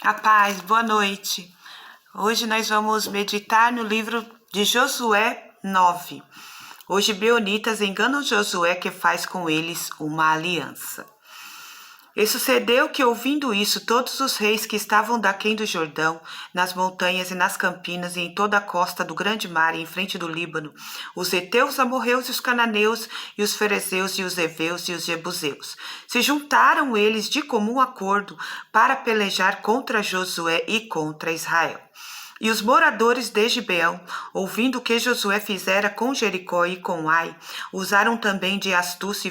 A paz, boa noite. Hoje nós vamos meditar no livro de Josué 9. Hoje Beonitas enganam Josué que faz com eles uma aliança. E sucedeu que, ouvindo isso, todos os reis que estavam daquém do Jordão, nas montanhas e nas campinas e em toda a costa do grande mar e em frente do Líbano, os heteus, os amorreus e os cananeus e os ferezeus e os heveus e os jebuseus, se juntaram eles de comum acordo para pelejar contra Josué e contra Israel. E os moradores de Gibeão, ouvindo o que Josué fizera com Jericó e com Ai, usaram também de astúcia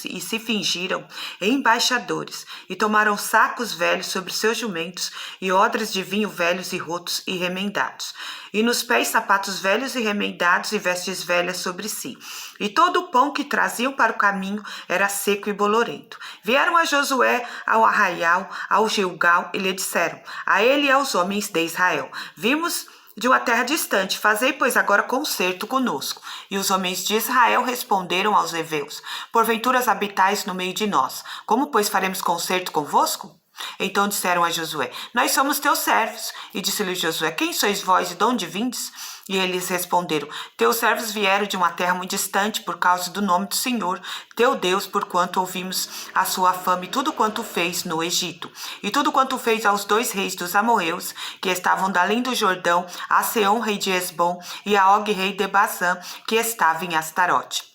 e se fingiram embaixadores, e tomaram sacos velhos sobre seus jumentos, e odres de vinho velhos e rotos e remendados, e nos pés sapatos velhos e remendados e vestes velhas sobre si. E todo o pão que traziam para o caminho era seco e bolorento. Vieram a Josué ao arraial, ao Gilgal, e lhe disseram, a ele e aos homens de Israel, vimos de uma terra distante, fazei, pois, agora concerto conosco. E os homens de Israel responderam aos heveus, porventura habitais no meio de nós, como, pois, faremos concerto convosco? Então disseram a Josué, nós somos teus servos. E disse-lhe Josué, quem sois vós e de onde vindes? E eles responderam, teus servos vieram de uma terra muito distante por causa do nome do Senhor, teu Deus, porquanto ouvimos a sua fama e tudo quanto fez no Egito. E tudo quanto fez aos 2 reis dos amorreus, que estavam da além do Jordão, a Seom, rei de Esbom, e a Og, rei de Basã, que estava em Astarote.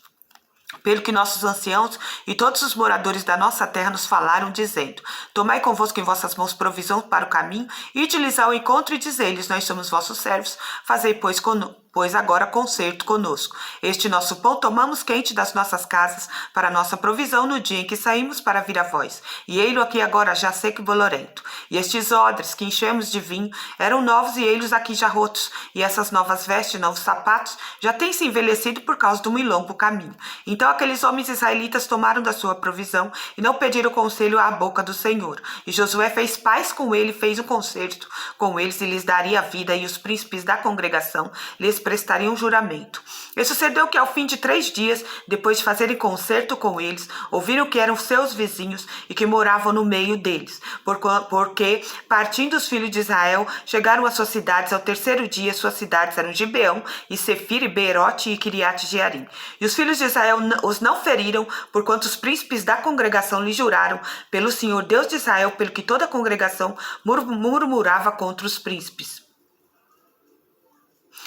Pelo que nossos anciãos e todos os moradores da nossa terra nos falaram, dizendo, tomai convosco em vossas mãos provisão para o caminho, e ide-lhes ao encontro e dizei-lhes, nós somos vossos servos, fazei, pois agora concerto conosco. Este nosso pão tomamos quente das nossas casas para nossa provisão no dia em que saímos para vir a vós. E ei-lo aqui agora já seco e bolorento. E estes odres que enchemos de vinho eram novos e ei-los aqui já rotos. E essas novas vestes, novos sapatos, já têm se envelhecido por causa do muito longo caminho. Então aqueles homens israelitas tomaram da sua provisão e não pediram conselho à boca do Senhor. E Josué fez paz com ele, fez um concerto com eles e lhes daria a vida, e os príncipes da congregação lhes prestariam juramento. E sucedeu que ao fim de 3 dias, depois de fazerem concerto com eles, ouviram que eram seus vizinhos e que moravam no meio deles, porque, partindo os filhos de Israel, chegaram às suas cidades ao 3º dia. Suas cidades eram Gibeão, e Sefir, e Beerote, e Kiriate Jearim. E os filhos de Israel os não feriram, porquanto os príncipes da congregação lhe juraram, pelo Senhor Deus de Israel, pelo que toda a congregação murmurava contra os príncipes.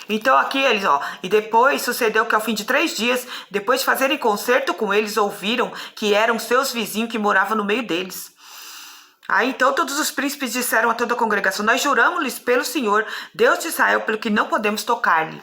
Então aqui eles, e depois sucedeu que ao fim de 3 dias, depois de fazerem concerto com eles, ouviram que eram seus vizinhos que moravam no meio deles. Aí então todos os príncipes disseram a toda a congregação, nós juramos-lhes pelo Senhor, Deus de Israel, pelo que não podemos tocar-lhe.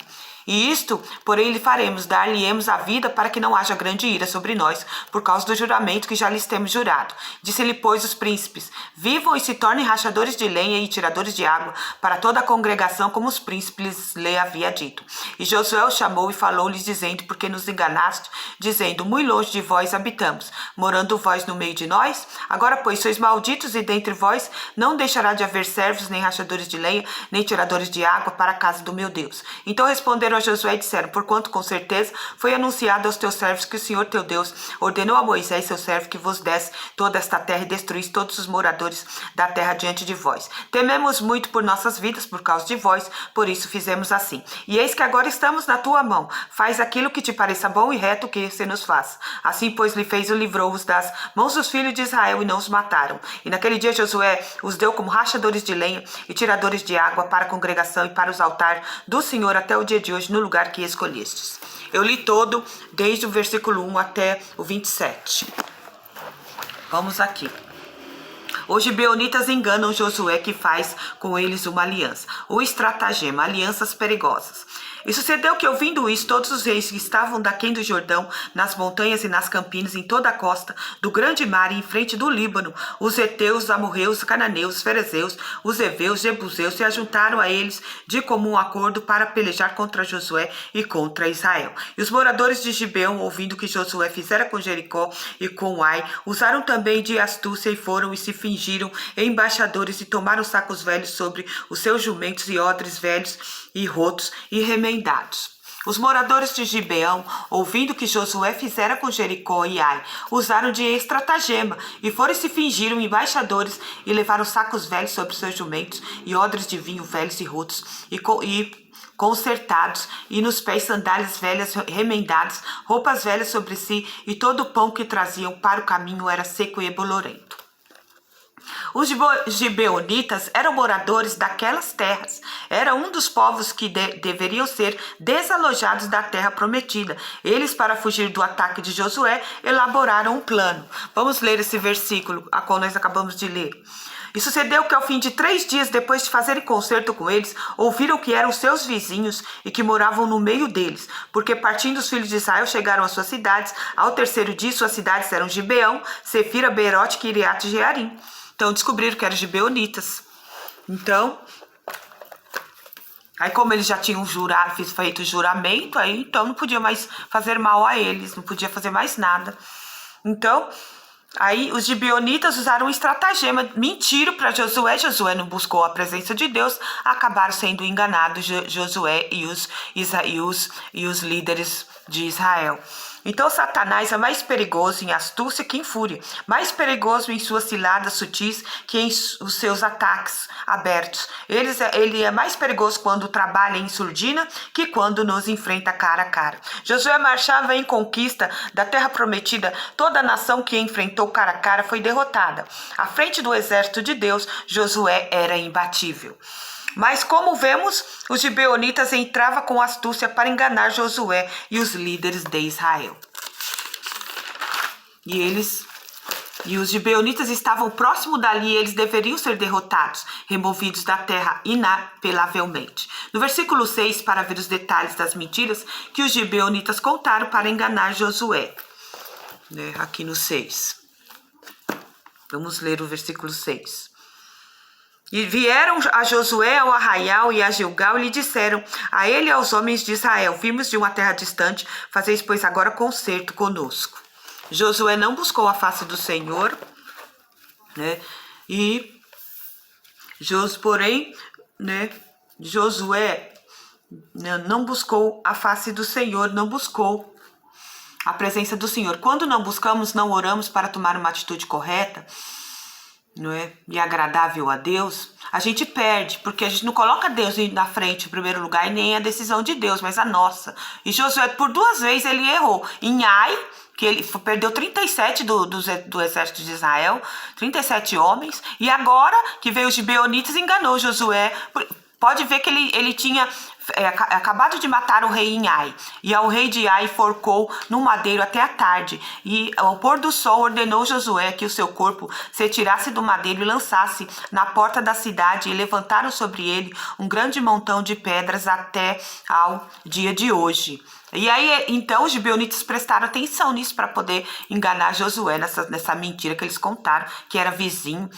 E isto, porém, lhe faremos, dar-lhe-emos a vida para que não haja grande ira sobre nós, por causa do juramento que já lhes temos jurado. Disse-lhe, pois, os príncipes, vivam e se tornem rachadores de lenha e tiradores de água para toda a congregação, como os príncipes lhe havia dito. E Josué os chamou e falou-lhes, dizendo, porque nos enganaste, dizendo, muito longe de vós habitamos, morando vós no meio de nós? Agora, pois, sois malditos, e dentre vós não deixará de haver servos, nem rachadores de lenha, nem tiradores de água para a casa do meu Deus. Então responderam a Josué e disseram, porquanto com certeza foi anunciado aos teus servos que o Senhor teu Deus ordenou a Moisés seu servo que vos desse toda esta terra e destruísse todos os moradores da terra diante de vós. Tememos muito por nossas vidas por causa de vós, por isso fizemos assim. E eis que agora estamos na tua mão, faz aquilo que te pareça bom e reto que se nos faça. Assim, pois, lhe fez e livrou-os das mãos dos filhos de Israel e não os mataram. E naquele dia Josué os deu como rachadores de lenha e tiradores de água para a congregação e para os altares do Senhor até o dia de hoje, no lugar que escolhestes. Eu li todo, desde o versículo 1 até o 27. Vamos aqui. Os gibeonitas enganam Josué, que faz com eles uma aliança, ou estratagema, alianças perigosas. E sucedeu que, ouvindo isso, todos os reis que estavam daquém do Jordão, nas montanhas e nas campinas, em toda a costa do grande mar e em frente do Líbano, os heteus, os amorreus, os cananeus, os ferezeus, os heveus, os jebuseus, se ajuntaram a eles de comum acordo para pelejar contra Josué e contra Israel. E os moradores de Gibeão, ouvindo que Josué fizera com Jericó e com Ai, usaram também de astúcia e foram e se fingiram embaixadores e tomaram sacos velhos sobre os seus jumentos e odres velhos e rotos e remendados. Os moradores de Gibeão, ouvindo que Josué fizera com Jericó e Ai, usaram de estratagema e foram se fingiram embaixadores e levaram sacos velhos sobre seus jumentos e odres de vinho velhos e rotos e consertados, e nos pés sandálias velhas remendadas, roupas velhas sobre si, e todo o pão que traziam para o caminho era seco e bolorento. Os gibeonitas eram moradores daquelas terras. Era um dos povos que deveriam ser desalojados da terra prometida. Eles, para fugir do ataque de Josué, elaboraram um plano. Vamos ler esse versículo, a qual nós acabamos de ler. E sucedeu que ao fim de 3 dias, depois de fazerem concerto com eles, ouviram que eram seus vizinhos e que moravam no meio deles, porque partindo os filhos de Israel chegaram às suas cidades. Ao 3º dia, suas cidades eram Gibeão, Sefira, Beerote, Kiriat e Jearim. Então descobriram que eram gibeonitas. Então, aí como eles já tinham feito juramento, aí então não podia mais fazer mal a eles, não podia fazer mais nada. Então, aí os gibeonitas usaram um estratagema, mentiram para Josué. Josué não buscou a presença de Deus, acabaram sendo enganados Josué e os líderes de Israel. Então Satanás é mais perigoso em astúcia que em fúria, mais perigoso em suas ciladas sutis que em os seus ataques abertos. Ele é mais perigoso quando trabalha em surdina que quando nos enfrenta cara a cara. Josué marchava em conquista da terra prometida. Toda a nação que enfrentou cara a cara foi derrotada. À frente do exército de Deus, Josué era imbatível. Mas como vemos, os gibeonitas entravam com astúcia para enganar Josué e os líderes de Israel. E os gibeonitas estavam próximo dali e eles deveriam ser derrotados, removidos da terra inapelavelmente. No versículo 6, para ver os detalhes das mentiras que os gibeonitas contaram para enganar Josué. Aqui no 6. Vamos ler o versículo 6. E vieram a Josué ao arraial e a Gilgal e lhe disseram a ele e aos homens de Israel: vimos de uma terra distante, fazeis pois agora concerto conosco. Josué não buscou a face do Senhor, e Josué não buscou a face do Senhor, não buscou a presença do Senhor. Quando não buscamos, não oramos para tomar uma atitude correta, e agradável a Deus, a gente perde, porque a gente não coloca Deus na frente em primeiro lugar, e nem a decisão de Deus, mas a nossa. E Josué, por 2 vezes, ele errou. Em Ai, que ele perdeu 37 do exército de Israel, 37 homens, e agora que veio os gibeonitas, enganou Josué. Pode ver que ele tinha acabado de matar o rei em Ai, e o rei de Ai forcou no madeiro até a tarde, e ao pôr do sol ordenou Josué que o seu corpo se tirasse do madeiro e lançasse na porta da cidade, e levantaram sobre ele um grande montão de pedras até ao dia de hoje. E aí, então, os gibeonitas prestaram atenção nisso para poder enganar Josué nessa mentira que eles contaram, que era vizinho,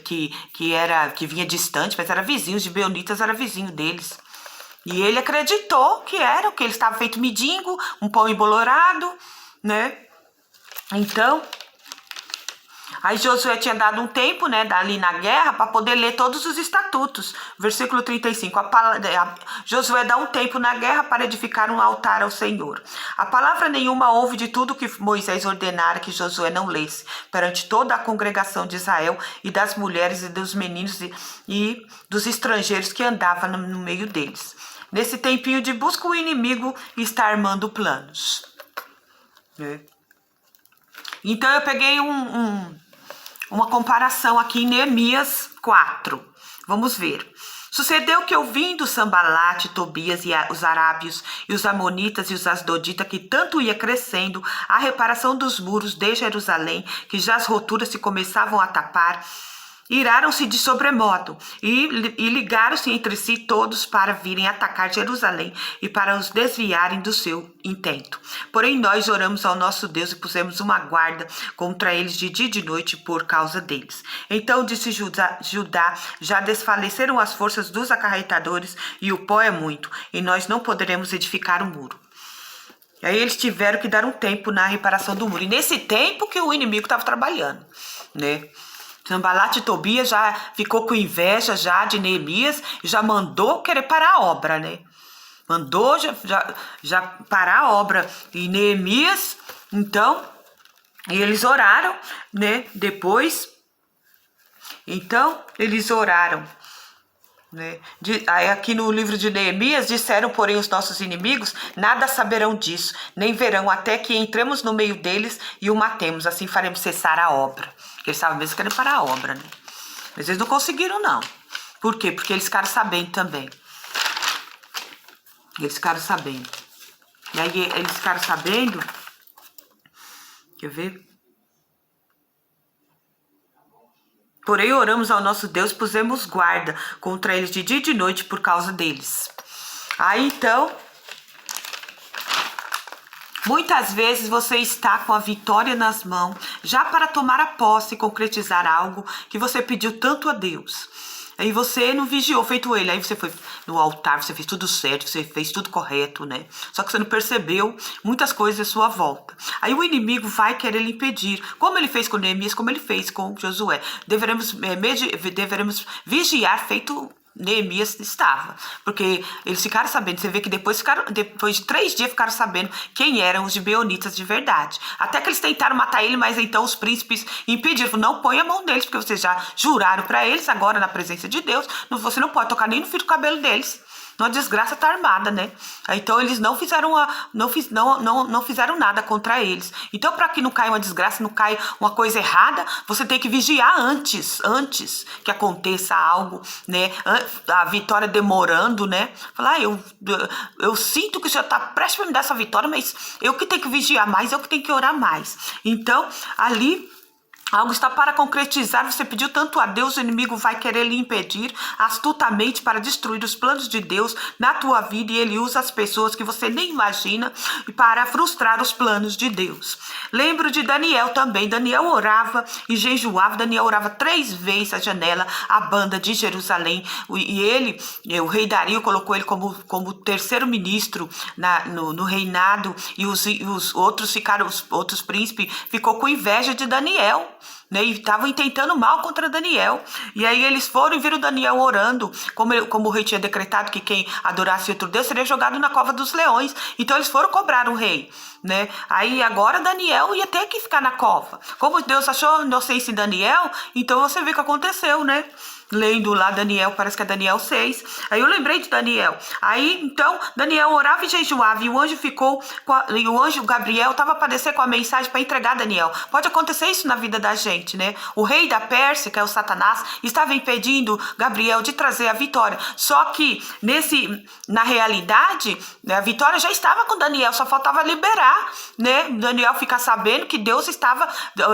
que vinha distante, mas era vizinho, os gibeonitas eram vizinho deles. E ele acreditou que ele estava feito mendigo, um pão embolorado, Então, aí Josué tinha dado um tempo, ali na guerra, para poder ler todos os estatutos. Versículo 35. Josué dá um tempo na guerra para edificar um altar ao Senhor. A palavra nenhuma houve de tudo que Moisés ordenara que Josué não lesse perante toda a congregação de Israel, e das mulheres e dos meninos e dos estrangeiros que andavam no meio deles. Nesse tempinho de busca, o inimigo está armando planos. Então eu peguei uma comparação aqui em Neemias 4. Vamos ver. Sucedeu que, ouvindo Sambalate, Tobias e os arábios e os amonitas e os asdoditas, que tanto ia crescendo a reparação dos muros de Jerusalém, que já as roturas se começavam a tapar, iraram-se de sobremodo e ligaram-se entre si todos para virem atacar Jerusalém e para os desviarem do seu intento. Porém nós oramos ao nosso Deus e pusemos uma guarda contra eles de dia e de noite por causa deles. Então disse Judá: já desfaleceram as forças dos acarretadores e o pó é muito, e nós não poderemos edificar o muro. E aí eles tiveram que dar um tempo na reparação do muro. E nesse tempo que o inimigo estava trabalhando, Sambalate e Tobias já ficou com inveja já de Neemias e já mandou querer parar a obra, mandou já parar a obra. E Neemias, então, eles oraram, né? Depois, então, eles oraram, né? Aí aqui no livro de Neemias, disseram, porém, os nossos inimigos, nada saberão disso, nem verão até que entremos no meio deles e o matemos, assim faremos cessar a obra. Porque eles estavam mesmo querendo parar a obra, né? Mas eles não conseguiram, não. Por quê? Porque eles ficaram sabendo também. Eles ficaram sabendo. E aí eles ficaram sabendo, quer ver? Porém, oramos ao nosso Deus, pusemos guarda contra eles de dia e de noite por causa deles. Aí, então, muitas vezes você está com a vitória nas mãos, já para tomar a posse e concretizar algo que você pediu tanto a Deus. Aí você não vigiou, feito ele. Aí você foi no altar, você fez tudo certo, você fez tudo correto, né? Só que você não percebeu muitas coisas à sua volta. Aí o inimigo vai querer lhe impedir. Como ele fez com Neemias, como ele fez com Josué. Deveremos vigiar, feito Neemias estava, porque eles ficaram sabendo, você vê que depois de 3 dias ficaram sabendo quem eram os gibeonitas de verdade, até que eles tentaram matar ele, mas então os príncipes impediram, não põe a mão neles, porque vocês já juraram para eles, agora na presença de Deus, você não pode tocar nem no fio do cabelo deles, uma desgraça tá armada, né? Então eles não fizeram não fizeram nada contra eles. Então, para que não caia uma desgraça, não caia uma coisa errada, você tem que vigiar antes que aconteça algo, né? A vitória demorando, né? Falar, eu sinto que o Senhor tá prestes para me dar essa vitória, mas eu que tenho que vigiar mais, eu que tenho que orar mais. Então, ali algo está para concretizar, você pediu tanto a Deus, o inimigo vai querer lhe impedir astutamente para destruir os planos de Deus na tua vida, e ele usa as pessoas que você nem imagina para frustrar os planos de Deus. Lembro de Daniel também. Daniel orava e jejuava. Daniel orava 3 vezes a janela, a banda de Jerusalém, e ele, o rei Dario, colocou ele como terceiro ministro no reinado, e os outros príncipes ficou com inveja de Daniel, né, e estavam intentando mal contra Daniel. E aí eles foram e viram Daniel orando, como o rei tinha decretado que quem adorasse outro Deus seria jogado na cova dos leões. Então eles foram cobrar o rei, né? Aí agora Daniel ia ter que ficar na cova. Como Deus achou inocência em Daniel, então você vê o que aconteceu, né? Lendo lá Daniel, parece que é Daniel 6. Aí eu lembrei de Daniel. Aí então Daniel orava e jejuava, e o anjo e o anjo Gabriel estava a aparecer com a mensagem para entregar Daniel. Pode acontecer isso na vida da gente, né? O rei da Pérsia, que é o Satanás, estava impedindo Gabriel de trazer a vitória. Só que na realidade, a vitória já estava com Daniel, só faltava liberar, né? Daniel ficar sabendo que Deus estava.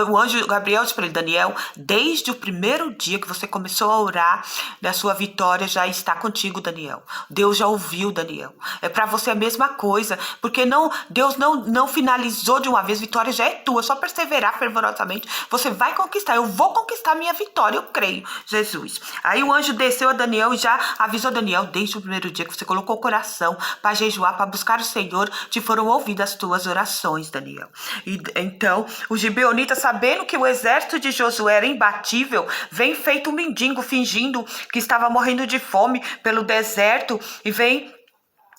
O anjo Gabriel disse para ele: Daniel, desde o primeiro dia que você começou a orar, a sua vitória já está contigo, Daniel. Deus já ouviu, Daniel. É para você a mesma coisa, porque Deus não finalizou de uma vez, vitória já é tua, só perseverar fervorosamente, você vai conquistar. Eu vou conquistar a minha vitória, eu creio, Jesus. Aí o anjo desceu a Daniel e já avisou Daniel: desde o primeiro dia que você colocou o coração para jejuar, para buscar o Senhor, te foram ouvidas as tuas orações, Daniel. E então os gibeonitas, sabendo que o exército de Josué era imbatível, vem feito um mendigo, fingindo que estava morrendo de fome pelo deserto, e vem,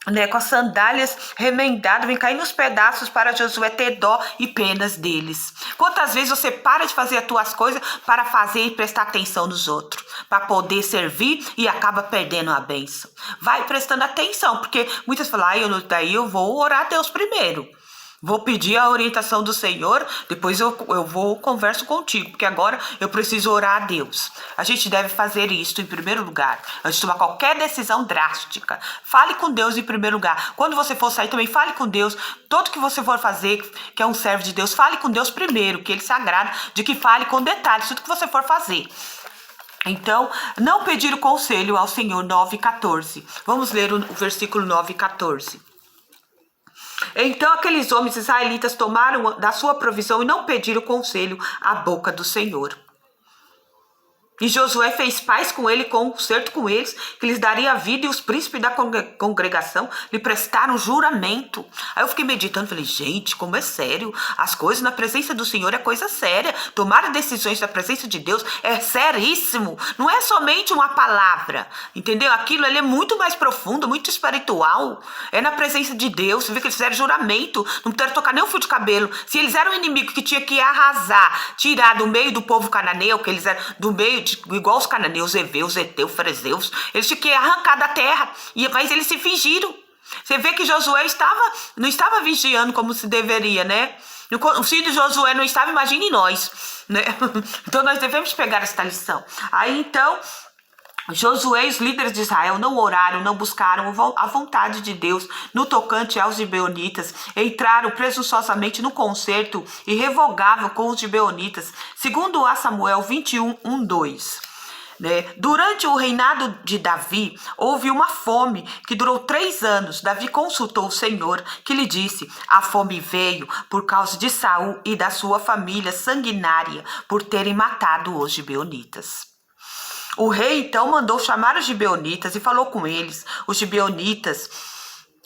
né, com as sandálias remendadas, vem cair nos pedaços para Josué ter dó e penas deles. Quantas vezes você para de fazer as tuas coisas para fazer e prestar atenção nos outros, para poder servir, e acaba perdendo a bênção? Vai prestando atenção, porque muitas falam: daí eu vou orar a Deus primeiro, vou pedir a orientação do Senhor, depois eu converso contigo, porque agora eu preciso orar a Deus. A gente deve fazer isso em primeiro lugar, antes de tomar qualquer decisão drástica. Fale com Deus em primeiro lugar. Quando você for sair também, fale com Deus. Tudo que você for fazer, que é um servo de Deus, fale com Deus primeiro, que Ele se agrada de que fale com detalhes tudo que você for fazer. Então, não pedir o conselho ao Senhor, 9:14. Vamos ler o versículo 9:14. Então aqueles homens israelitas tomaram da sua provisão e não pediram conselho à boca do Senhor. E Josué fez paz com ele, concerto com eles, que lhes daria vida, e os príncipes da congregação lhe prestaram juramento. Aí eu fiquei meditando, falei, gente, como é sério. As coisas na presença do Senhor é coisa séria. Tomar decisões na presença de Deus é seríssimo. Não é somente uma palavra, entendeu? Aquilo ali é muito mais profundo, muito espiritual. É na presença de Deus. Você vê que eles fizeram juramento, não puderam tocar nem um fio de cabelo. Se eles eram inimigo que tinha que arrasar, tirar do meio do povo cananeu, que eles eram do meio igual os cananeus, heveus, heteus, fariseus, eles tinham que arrancar da terra, mas eles se fingiram. Você vê que Josué não estava vigiando como se deveria, né? O filho de Josué não estava, imagine nós, né? Então nós devemos pegar esta lição. Aí então, Josué e os líderes de Israel não oraram, não buscaram a vontade de Deus no tocante aos gibeonitas, entraram presunçosamente no concerto e revogavam com os gibeonitas, segundo a Samuel 21, 1, 2. Durante o reinado de Davi, houve uma fome que durou 3 anos. Davi consultou o Senhor, que lhe disse: a fome veio por causa de Saul e da sua família sanguinária, por terem matado os gibeonitas. O rei então mandou chamar os gibeonitas e falou com eles. Os gibeonitas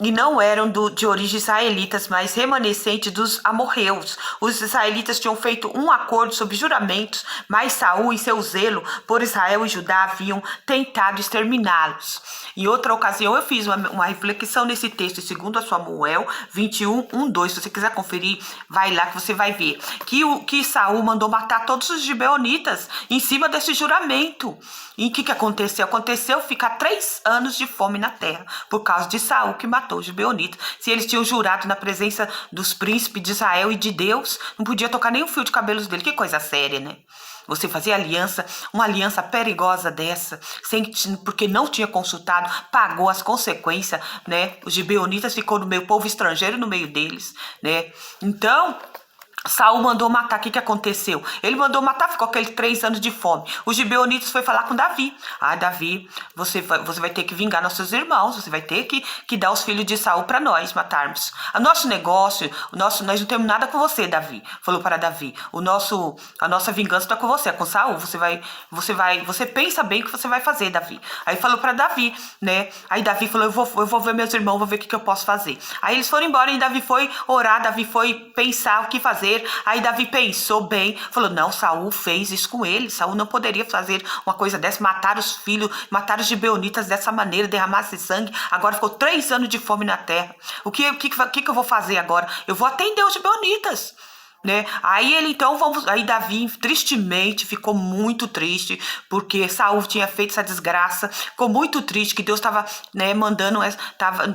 e não eram de origem israelitas, mas remanescentes dos amorreus. Os israelitas tinham feito um acordo sob juramentos, mas Saul, em seu zelo por Israel e Judá, haviam tentado exterminá-los. Em outra ocasião, eu fiz uma reflexão nesse texto, segundo a Samuel 21, 1, 2. Se você quiser conferir, vai lá que você vai ver. Que Saul mandou matar todos os gibeonitas em cima desse juramento. E o que aconteceu? Aconteceu ficar 3 anos de fome na terra, por causa de Saul, que matou os gibeonitas. Se eles tinham jurado na presença dos príncipes de Israel e de Deus, não podia tocar nem um fio de cabelos dele. Que coisa séria, né? Você fazer aliança, uma aliança perigosa dessa, porque não tinha consultado, pagou as consequências, né? Os gibeonitas ficou no meio, povo estrangeiro no meio deles, né? Então, Saul mandou matar. O que aconteceu? Ele mandou matar, ficou aqueles 3 anos de fome. Os gibeonitas foi falar com Davi. Davi, você vai ter que vingar nossos irmãos, você vai ter que dar os filhos de Saul para nós matarmos. O nosso negócio, nós não temos nada com você, Davi. Falou para Davi. A nossa vingança está com você, é com Saul. Você pensa bem o que você vai fazer, Davi. Aí falou para Davi, né? Aí Davi falou, eu vou ver meus irmãos, vou ver o que eu posso fazer. Aí eles foram embora e Davi foi orar, Davi foi pensar o que fazer. Aí Davi pensou bem, falou, não, Saul fez isso com ele, Saul não poderia fazer uma coisa dessa, matar os filhos, matar os gibeonitas dessa maneira, derramar esse sangue. Agora ficou 3 anos de fome na terra. O que eu vou fazer agora? Eu vou atender os gibeonitas, né? Aí Davi tristemente ficou muito triste, porque Saul tinha feito essa desgraça, ficou muito triste que Deus estava, né,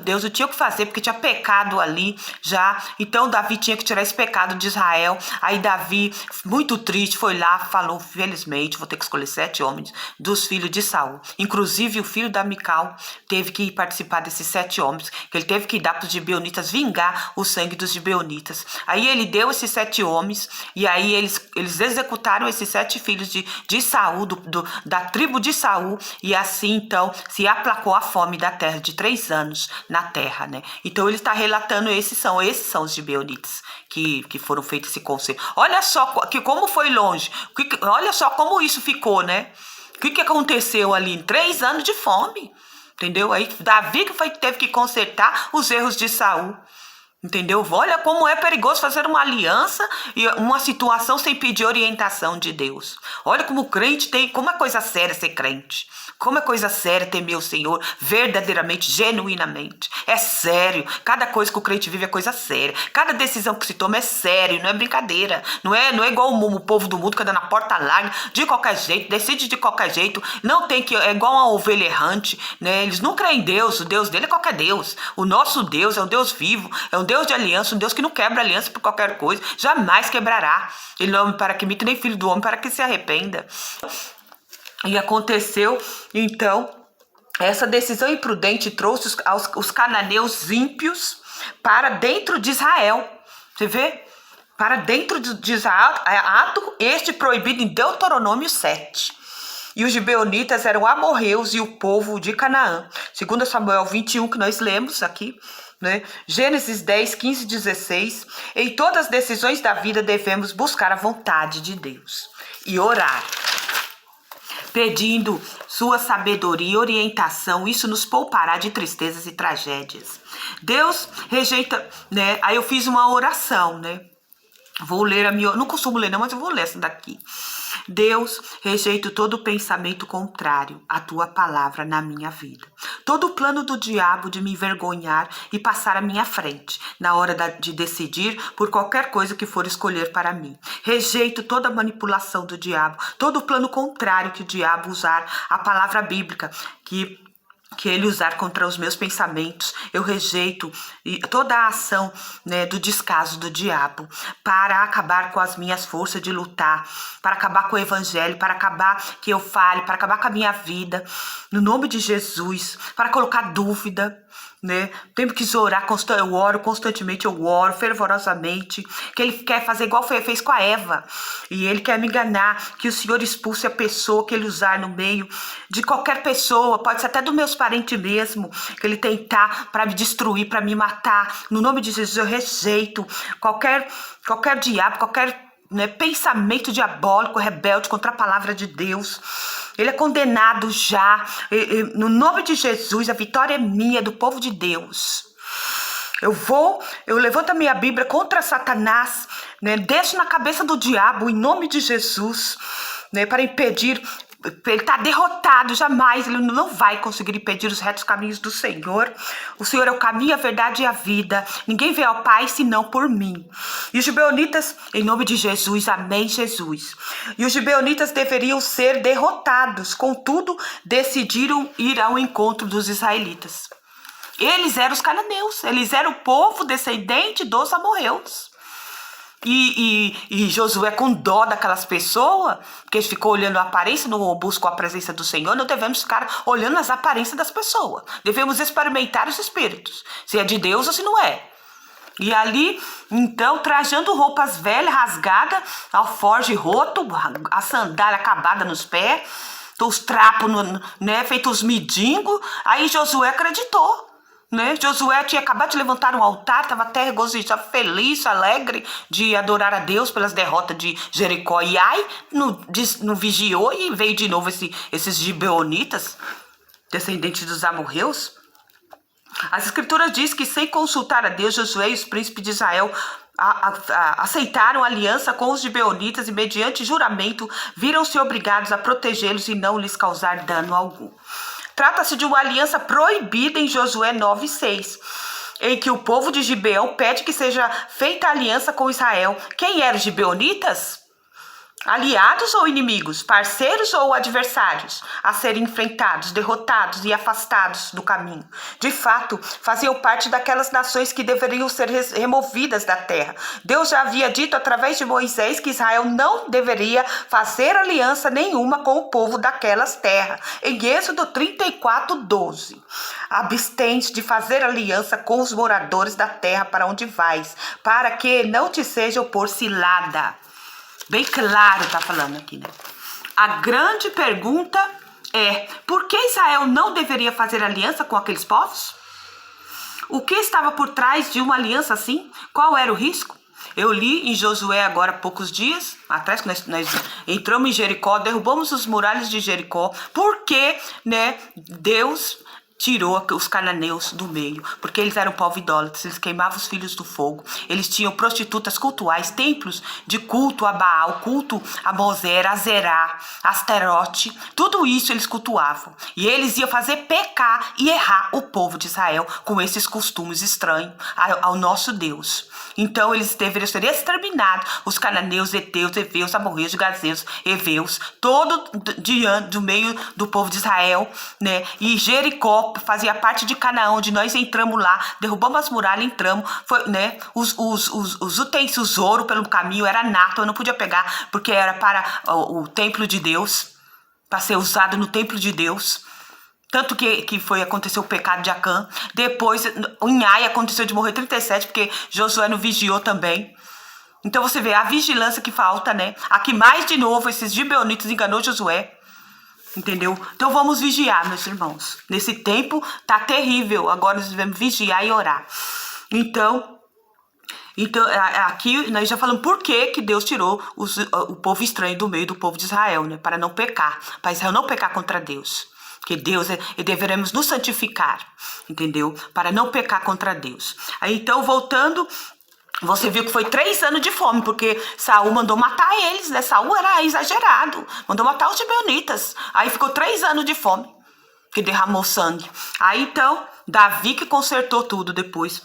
Deus não tinha o que fazer, porque tinha pecado ali já, então Davi tinha que tirar esse pecado de Israel. Aí Davi, muito triste, foi lá, falou, felizmente vou ter que escolher 7 homens dos filhos de Saul, inclusive o filho da Mical teve que participar desses 7 homens, que ele teve que dar para os gibeonitas, vingar o sangue dos gibeonitas. Aí ele deu esses 7 homens, e aí eles executaram esses 7 filhos de Saul, da tribo de Saul, e assim então se aplacou a fome da terra de 3 anos na terra, né? Então ele está relatando, esses são os gibeonitas que foram feitos esse conselho. Olha só como foi longe, olha só como isso ficou, né? O que aconteceu ali em 3 anos de fome, entendeu? Aí Davi teve que consertar os erros de Saul. Entendeu? Olha como é perigoso fazer uma aliança e uma situação sem pedir orientação de Deus. Olha como o crente como é coisa séria ser crente. Como é coisa séria temer o Senhor verdadeiramente, genuinamente. É sério. Cada coisa que o crente vive é coisa séria. Cada decisão que se toma é sério, não é brincadeira. Não é igual o povo do mundo que anda na porta larga, de qualquer jeito, decide de qualquer jeito. Não tem é igual uma ovelha errante, né? Eles não creem em Deus, o Deus dele é qualquer Deus. O nosso Deus é um Deus vivo, é um Deus de aliança, um Deus que não quebra aliança por qualquer coisa, jamais quebrará. Ele não é homem para que minta, nem filho do homem para que se arrependa. E aconteceu, então, essa decisão imprudente trouxe os cananeus ímpios para dentro de Israel. Você vê? Para dentro de Israel, ato este proibido em Deuteronômio 7. E os gibeonitas eram amorreus e o povo de Canaã. Segundo Samuel 21, que nós lemos aqui, né? Gênesis 10, 15, 16. Em todas as decisões da vida devemos buscar a vontade de Deus e orar pedindo sua sabedoria e orientação. Isso nos poupará de tristezas e tragédias. Deus rejeita, né? Aí eu fiz uma oração, né? Vou ler a minha... Não costumo ler não, mas eu vou ler essa daqui. Deus, rejeito todo pensamento contrário à tua palavra na minha vida. Todo o plano do diabo de me envergonhar e passar à minha frente na hora de decidir por qualquer coisa que for escolher para mim. Rejeito toda manipulação do diabo, todo o plano contrário que o diabo usar a palavra bíblica, que ele usar contra os meus pensamentos. Eu rejeito toda a ação, né, do descaso do diabo para acabar com as minhas forças de lutar, para acabar com o evangelho, para acabar que eu fale, para acabar com a minha vida, no nome de Jesus, para colocar dúvida, né? Tenho que orar, eu oro constantemente, eu oro fervorosamente, que ele quer fazer igual fez com a Eva, e ele quer me enganar, que o Senhor expulse a pessoa que ele usar no meio de qualquer pessoa, pode ser até dos meus parentes mesmo, que ele tentar para me destruir, para me matar. No nome de Jesus eu rejeito qualquer diabo, qualquer, né, pensamento diabólico, rebelde contra a palavra de Deus. Ele é condenado já. No nome de Jesus, a vitória é minha, do povo de Deus. Eu levanto a minha Bíblia contra Satanás, né? Deixo na cabeça do diabo, em nome de Jesus, né? Para impedir. Ele está derrotado, jamais, ele não vai conseguir impedir os retos caminhos do Senhor. O Senhor é o caminho, a verdade e a vida. Ninguém vê ao Pai senão por mim. E os gibeonitas, em nome de Jesus, amém, Jesus. E os gibeonitas deveriam ser derrotados, contudo, decidiram ir ao encontro dos israelitas. Eles eram os cananeus, eles eram o povo descendente dos amorreus. E Josué, com dó daquelas pessoas, porque ele ficou olhando a aparência, não buscou a presença do Senhor. Não devemos ficar olhando as aparências das pessoas. Devemos experimentar os espíritos, se é de Deus ou se não é. E ali, então, trajando roupas velhas, rasgadas, alforje roto, a sandália acabada nos pés, os trapos, né, feitos mendigos. Aí Josué acreditou. Né? Josué tinha acabado de levantar um altar, estava até regozijado, feliz, alegre de adorar a Deus pelas derrotas de Jericó. E Ai não vigiou e veio de novo esses gibeonitas, descendentes dos amorreus. As escrituras dizem que sem consultar a Deus, Josué e os príncipes de Israel aceitaram aliança com os gibeonitas e mediante juramento viram-se obrigados a protegê-los e não lhes causar dano algum. Trata-se de uma aliança proibida em Josué 9:6, em que o povo de Gibeão pede que seja feita aliança com Israel. Quem eram os gibeonitas? Aliados ou inimigos, parceiros ou adversários, a serem enfrentados, derrotados e afastados do caminho. De fato, faziam parte daquelas nações que deveriam ser removidas da terra. Deus já havia dito através de Moisés que Israel não deveria fazer aliança nenhuma com o povo daquelas terras. Em Êxodo 34:12. Abstente de fazer aliança com os moradores da terra para onde vais, para que não te sejam por cilada. Bem claro tá falando aqui, né? A grande pergunta é: por que Israel não deveria fazer aliança com aqueles povos? O que estava por trás de uma aliança assim? Qual era o risco? Eu li em Josué agora há poucos dias atrás, que nós entramos em Jericó, derrubamos os muralhas de Jericó, porque, né, Deus tirou os cananeus do meio, porque eles eram povo idólatra, eles queimavam os filhos do fogo, eles tinham prostitutas cultuais, templos de culto a Baal, culto a Mosera, a Zerá, Asterote, tudo isso eles cultuavam, e eles iam fazer pecar e errar o povo de Israel com esses costumes estranhos ao nosso Deus. Então eles deveriam ser exterminados, os cananeus, heteus, heveus, amorreus, gazeus, heveus, todo diante do meio do povo de Israel, né? E Jericó fazia parte de Canaã, onde nós entramos lá, derrubamos as muralhas, entramos, foi, né? Os utensílios, ouro pelo caminho era nato, eu não podia pegar, porque era para o templo de Deus, para ser usado no templo de Deus. Tanto que aconteceu o pecado de Acã. Depois, em Ai, aconteceu de morrer 37, porque Josué não vigiou também. Então você vê a vigilância que falta, né? Aqui mais de novo, esses gibeonitas enganou Josué. Entendeu? Então vamos vigiar, meus irmãos. Nesse tempo tá terrível. Agora nós devemos vigiar e orar. Então, Então, aqui nós já falamos por que Deus tirou o povo estranho do meio do povo de Israel, né? Para não pecar, para Israel não pecar contra Deus. Que Deus, e deveremos nos santificar, entendeu? Para não pecar contra Deus. Aí, então, voltando, você viu que foi 3 anos de fome, porque Saul mandou matar eles, né? Saul era exagerado, mandou matar os gibeonitas. Aí ficou 3 anos de fome, que derramou sangue. Aí, então, Davi que consertou tudo depois.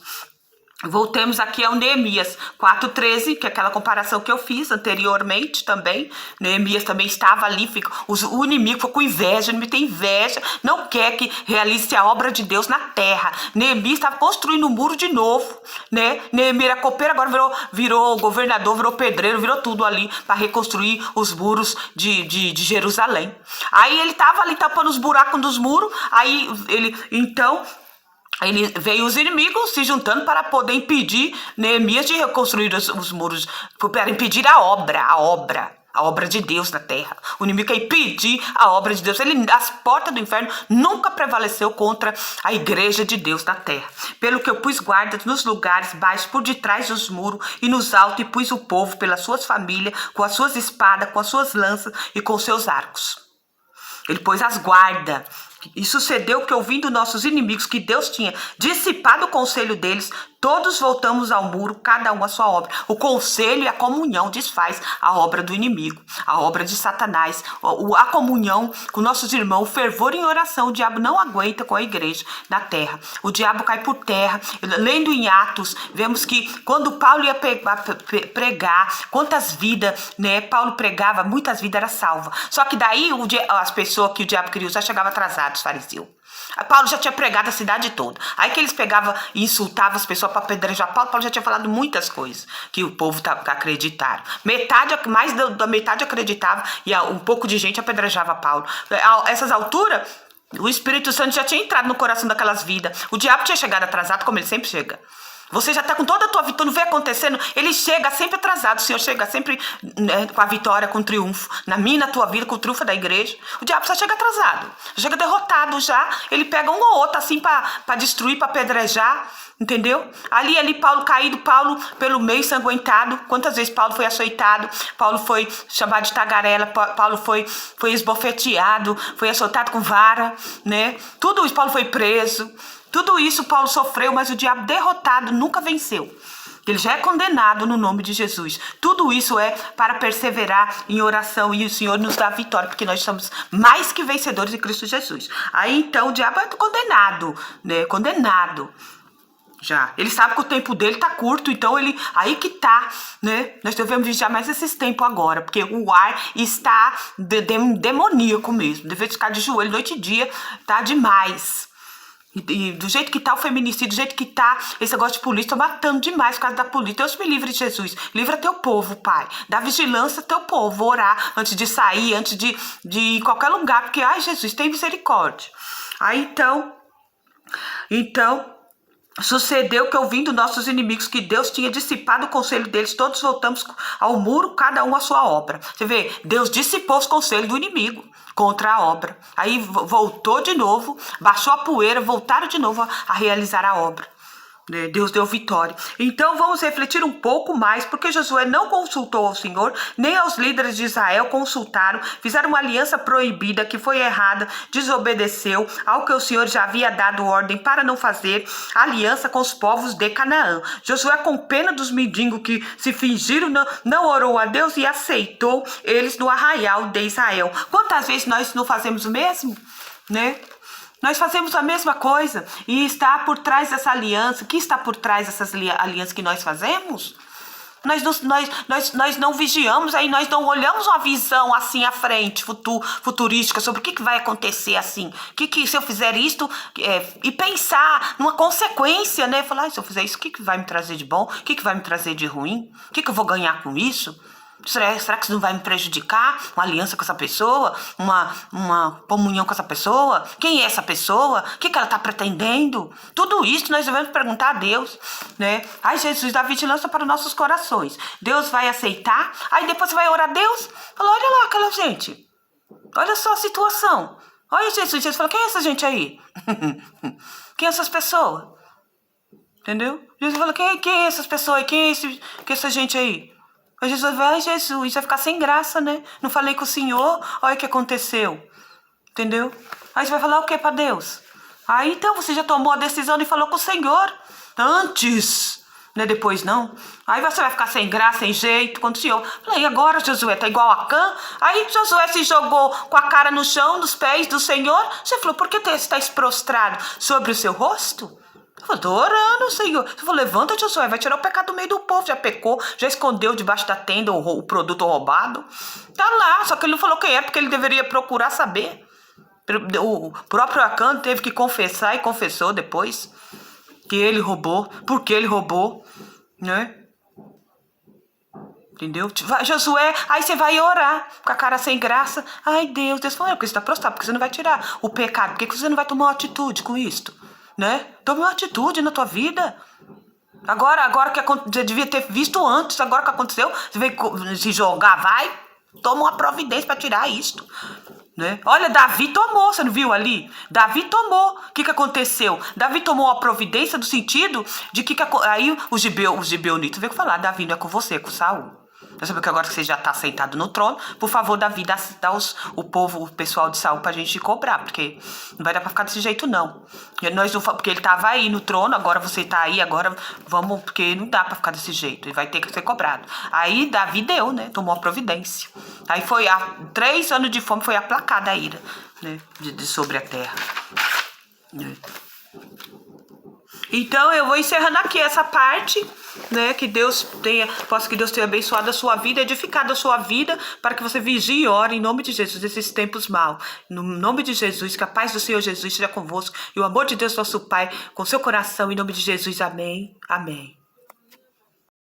Voltemos aqui ao Neemias 4:13, que é aquela comparação que eu fiz anteriormente também. Neemias também estava ali, o inimigo ficou com inveja, o inimigo tem inveja, não quer que realize a obra de Deus na terra. Neemias estava construindo um muro de novo, né? Neemias era copeiro, agora virou governador, virou pedreiro, virou tudo ali para reconstruir os muros de Jerusalém. Aí ele estava ali tapando os buracos dos muros, aí ele veio os inimigos se juntando para poder impedir Neemias de reconstruir os muros, para impedir a obra de Deus na terra. O inimigo quer impedir a obra de Deus. As portas do inferno nunca prevaleceu contra a igreja de Deus na terra. Pelo que eu pus guardas nos lugares baixos, por detrás dos muros e nos altos, e pus o povo pelas suas famílias, com as suas espadas, com as suas lanças e com os seus arcos. Ele pôs as guardas. E sucedeu que, ouvindo nossos inimigos que Deus tinha dissipado o conselho deles, todos voltamos ao muro, cada um a sua obra. O conselho e a comunhão desfaz a obra do inimigo, a obra de Satanás. A comunhão com nossos irmãos, o fervor em oração, o diabo não aguenta com a igreja na terra. O diabo cai por terra. Lendo em Atos, vemos que quando Paulo ia pregar, quantas vidas, né? Paulo pregava, muitas vidas eram salvas. Só que daí as pessoas que o diabo queria usar chegavam atrasadas, os fariseus. Paulo já tinha pregado a cidade toda. Aí que eles pegavam e insultavam as pessoas para apedrejar Paulo. Paulo já tinha falado muitas coisas que o povo acreditaram. Mais da metade acreditava e um pouco de gente apedrejava Paulo. A essas alturas, o Espírito Santo já tinha entrado no coração daquelas vidas. O diabo tinha chegado atrasado, como ele sempre chega. Você já está com toda a tua vitória, não vê acontecendo, ele chega sempre atrasado, o Senhor chega sempre, né, com a vitória, com o triunfo, na minha, na tua vida, com o triunfo da igreja. O diabo só chega atrasado, chega derrotado já, ele pega um ou outro assim para destruir, para apedrejar, entendeu? Ali Paulo caído, Paulo pelo meio ensanguentado. Quantas vezes Paulo foi açoitado, Paulo foi chamado de tagarela, Paulo foi esbofeteado, foi açoitado com vara, né? Tudo isso, Paulo foi preso. Tudo isso Paulo sofreu, mas o diabo derrotado nunca venceu. Ele já é condenado no nome de Jesus. Tudo isso é para perseverar em oração e o Senhor nos dá a vitória, porque nós somos mais que vencedores em Cristo Jesus. Aí então o diabo é condenado, né? Condenado. Já. Ele sabe que o tempo dele tá curto, então aí que tá, né? Nós devemos vigiar mais esses tempos agora, porque o ar está demoníaco mesmo. Deve ficar de joelho noite e dia, tá demais. E do jeito que tá o feminicídio, do jeito que tá esse negócio de polícia, tô matando demais por causa da polícia. Deus me livre, Jesus. Livra teu povo, Pai. Dá vigilância teu povo. Orar antes de sair, antes de ir em qualquer lugar. Porque, ai, Jesus, tem misericórdia. Aí, então, sucedeu que, ouvindo nossos inimigos que Deus tinha dissipado o conselho deles, todos voltamos ao muro, cada um a sua obra. Você vê, Deus dissipou os conselhos do inimigo contra a obra. Aí voltou de novo, baixou a poeira, voltaram de novo a realizar a obra. Deus deu vitória. Então vamos refletir um pouco mais, porque Josué não consultou ao Senhor, nem aos líderes de Israel consultaram, fizeram uma aliança proibida que foi errada, desobedeceu ao que o Senhor já havia dado ordem para não fazer aliança com os povos de Canaã. Josué, com pena dos mendigos que se fingiram, não orou a Deus e aceitou eles no arraial de Israel. Quantas vezes nós não fazemos o mesmo, né? Nós fazemos a mesma coisa e está por trás dessa aliança. O que está por trás dessas alianças que nós fazemos? Nós não vigiamos, aí nós não olhamos uma visão assim à frente, futurística, sobre o que vai acontecer assim. Que se eu fizer isto, e pensar numa consequência, né? Falar, se eu fizer isso, o que vai me trazer de bom? O que vai me trazer de ruim? O que eu vou ganhar com isso? Será que isso não vai me prejudicar? Uma aliança com essa pessoa? Uma comunhão com essa pessoa? Quem é essa pessoa? O que ela está pretendendo? Tudo isso nós devemos perguntar a Deus, né? Ai, Jesus, dá vigilância para os nossos corações. Deus vai aceitar? Aí depois você vai orar a Deus? Fala, olha lá aquela gente. Olha só a situação. Olha Jesus. Jesus fala, quem é essa gente aí? Quem é essas pessoas? Entendeu? Jesus falou, quem é essas pessoas aí? Quem é essa gente aí? Aí Jesus vai, Jesus, vai ficar sem graça, né? Não falei com o Senhor, olha o que aconteceu. Entendeu? Aí você vai falar o que pra Deus? Aí então você já tomou a decisão e falou com o Senhor antes, não é depois não. Aí você vai ficar sem graça, sem jeito, quando o Senhor... Falei, e agora Josué, tá igual a Acã? Aí Josué se jogou com a cara no chão, dos pés do Senhor. Você falou, por que você está prostrado sobre o seu rosto? Eu falei, tô orando, Senhor. Você falou, levanta, Josué, vai tirar o pecado do meio do povo. Já pecou, já escondeu debaixo da tenda o produto roubado. Tá lá, só que ele não falou quem é, porque ele deveria procurar saber. O próprio Acã teve que confessar e confessou depois que ele roubou, porque ele roubou, né? Entendeu? Vai, Josué, aí você vai orar com a cara sem graça. Ai, Deus falou, porque você está prostrado, porque você não vai tirar o pecado, porque você não vai tomar uma atitude com isto, né? Tome uma atitude na tua vida. Agora que você devia ter visto antes, agora que aconteceu, você veio se jogar, vai, toma uma providência para tirar isto. Né? Olha, Davi tomou, você não viu ali? Davi tomou. O que aconteceu? Davi tomou a providência no sentido de que aí os gibeonitas veio falar, Davi não é com você, é com Saul. Eu sei que agora que você já está sentado no trono, por favor, Davi, dá o povo, o pessoal de Saul pra gente cobrar, porque não vai dar pra ficar desse jeito, não. Porque ele tava aí no trono, agora você tá aí, agora vamos, porque não dá pra ficar desse jeito, ele vai ter que ser cobrado. Aí Davi deu, né, tomou a providência. Aí foi, 3 anos de fome foi aplacada a ira, né, sobre a terra. Então eu vou encerrando aqui essa parte, né? Que Deus tenha abençoado a sua vida, edificado a sua vida, para que você vigie e ore em nome de Jesus nesses tempos maus. No nome de Jesus, que a paz do Senhor Jesus esteja convosco e o amor de Deus nosso Pai com seu coração, em nome de Jesus. Amém. Amém.